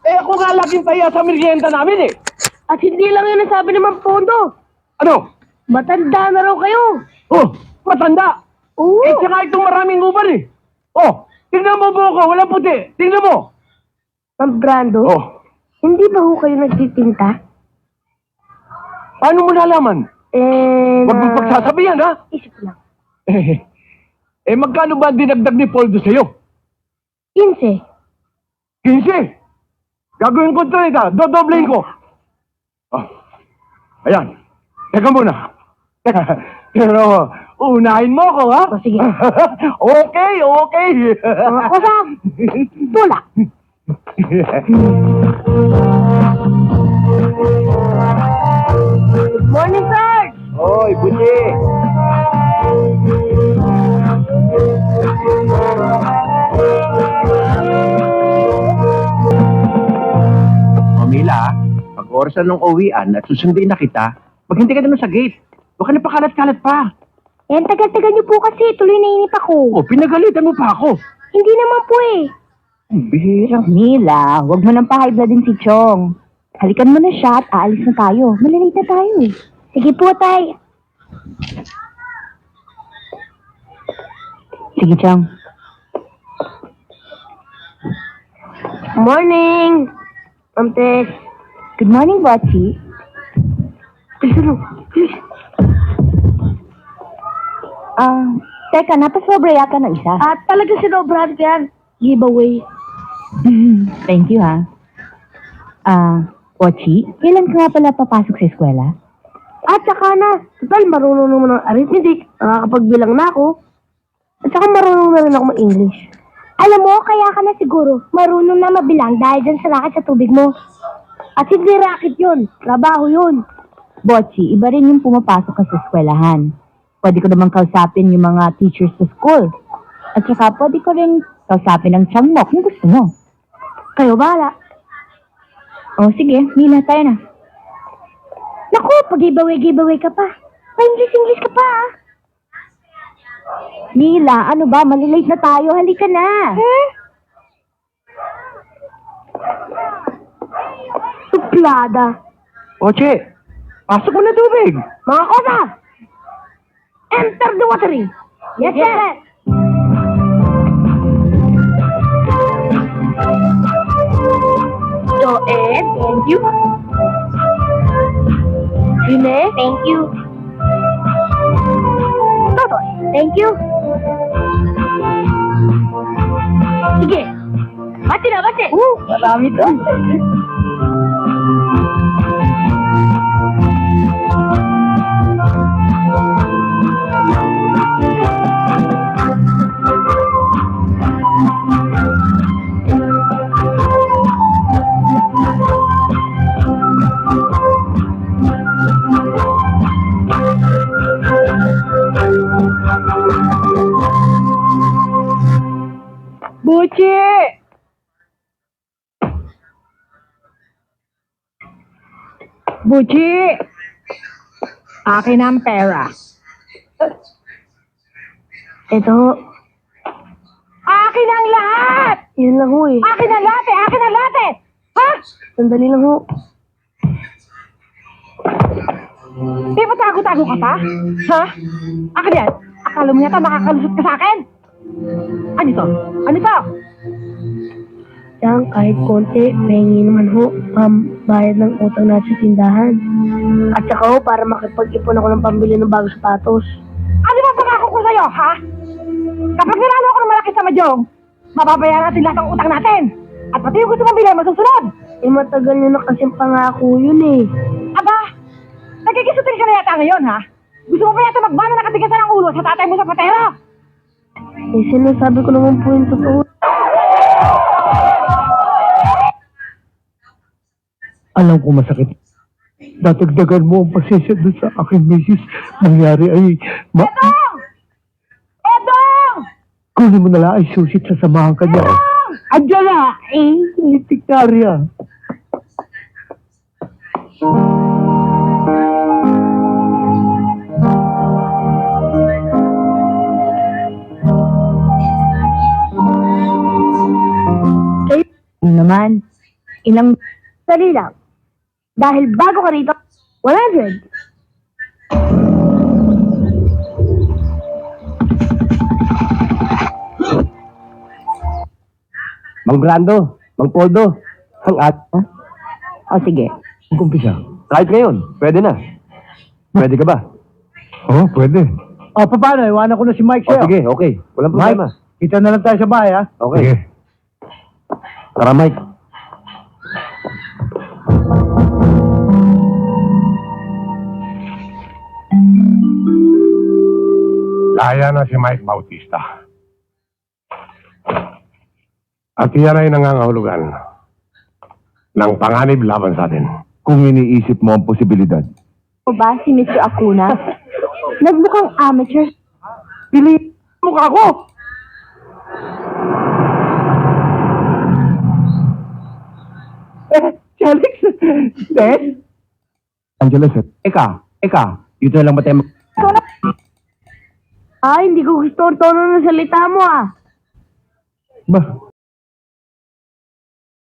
Eh, ako nga laging kaya sa merienda namin eh. At hindi lang yun ang sabi naman Pondo. Ano? Matanda na raw kayo. Oh, matanda. Oo. Eh, tsaka itong maraming uban eh. Oh, tingnan mo buhok ko, walang puti. Tingnan mo. Ma'am Brando, Oh, hindi ba ho kayo nagtitinta? paano mo nalaman? Huwag mo pagsasabihan, ha? Isip lang. Magkano ba ang dinagdag ni Poldo sa'yo? 15. 15. Gagawin ko 30, dodoblein ko. Oh, ayan. Teka muna. Pero, unahin mo ako, ha? O, sige. Okay. Mga kusap, tulak. Good morning, sir. Hoy, buti. O Mila, pag orasan ng uwian at susundin na kita, maghintay ka naman sa gate. Huwag ka na pakalat-kalat pa. Eh, ang tagal-tagal niyo po kasi. Tuloy na inip ako. O, pinagalitan mo pa ako. Hindi naman po eh. Ang bihira. Mila, wag mo nang pa-high din si Chong. Halikan mo na siya at aalis na tayo. Malalate na tayo eh. Sige po, tay. Sige, Chong. Morning, Ma'am Tess. Good morning, Botchi. Please, ano? Please. Teka, napasobra yata ng isa. At talaga sinobrahan ko yan. Giveaway. Thank you, ha. Botchi, kailan ka nga pala papasok sa eskwela? At saka na, total marunong naman ng arithmetic. Nakakapagbilang na ako. At saka marunong na rin ako mag-English. Alam mo, kaya ka na siguro marunong na mabilang dahil dyan sa racket sa tubig mo. At hindi racket yun, trabaho yun. Botchi, iba rin yung pumapasok ka sa eskwelahan. Pwede ko naman kausapin yung mga teachers sa school. At saka pwede ko rin kausapin ang chang mo kung gusto mo. Kayo bahala. O sige, Mila, tayo na. Naku, pag-giveaway ka pa. Pa-English ka pa, ah. Mila, ano ba? Malilate na tayo. Halika na. Suplada. Oche, pasok mo na tubig. Mga kosa! Enter the watery. Yes, sir. Joed, thank you. Yune, thank you. Totoy, thank you. Sige. Bati na, bati. Marami to. Buchi! Buchi! Akin ang pera. Ito, Akin ang lahat! yun lang ho eh. Akin ang lahat eh! Akin ang lahat eh! Ha? Sandali lang ho. Di ba tago-tago ka pa? Ha? Akin yan? Akala mo yata makakalusot ka sa akin? Ano to? Ano to? Yang kahit konti, mahingi naman ho, bayad ng utang natin sa tindahan. At saka ho, para makipag-ipon ako ng pambili ng bagong sapatos. Ano ba pangako ko sa'yo, ha? Kapag nilalo ako ng malaki sa Madyong, mababayaran natin lahat ng utang natin. At pati yung gusto mong bilhin, masusunod. Eh, matagal nyo na kasing pangako yun eh. Aba, nagkikisutin ka na yata ngayon, ha? Gusto mo pa yata magbana nakatigasan ng ulo sa tatay mo sa patero? Eh, sinasabi ko naman po yung totoo. Alam ko masakit. Dadagdagan mo ang pasensya doon sa aking misis. Nangyari ay... Edong! Edong! Kunin mo na lang ay susit sa samahan ka niya. Andiyan na! Litikarya. Ano naman? Ilang... Dali lang. Dahil bago ka rito, 100. Mang Brando, Mang Poldo, ang O sige. kumpisa. Kahit ngayon, pwede na. Pwede ka ba? Oo, pwede. O, paano? Iwanan ko na si Mike O sa'yo. sige, okay. Walang Mike, problema. kita na lang tayo sa bahay, ha? Okay. Sige. Tara, Mike. Kaya na si Mike Bautista. At iyan ay nangangahulugan ng panganib laban sa atin. Kung iniisip mo ang posibilidad. O ba si Mr. Acuna? Nagmukhang amateur. Pili mo ka ako! Si Alex! Des? Angeles, Eka, dito na lang ba tayo Ay, hindi ko gusto ang tono ng salita mo ah. Ba,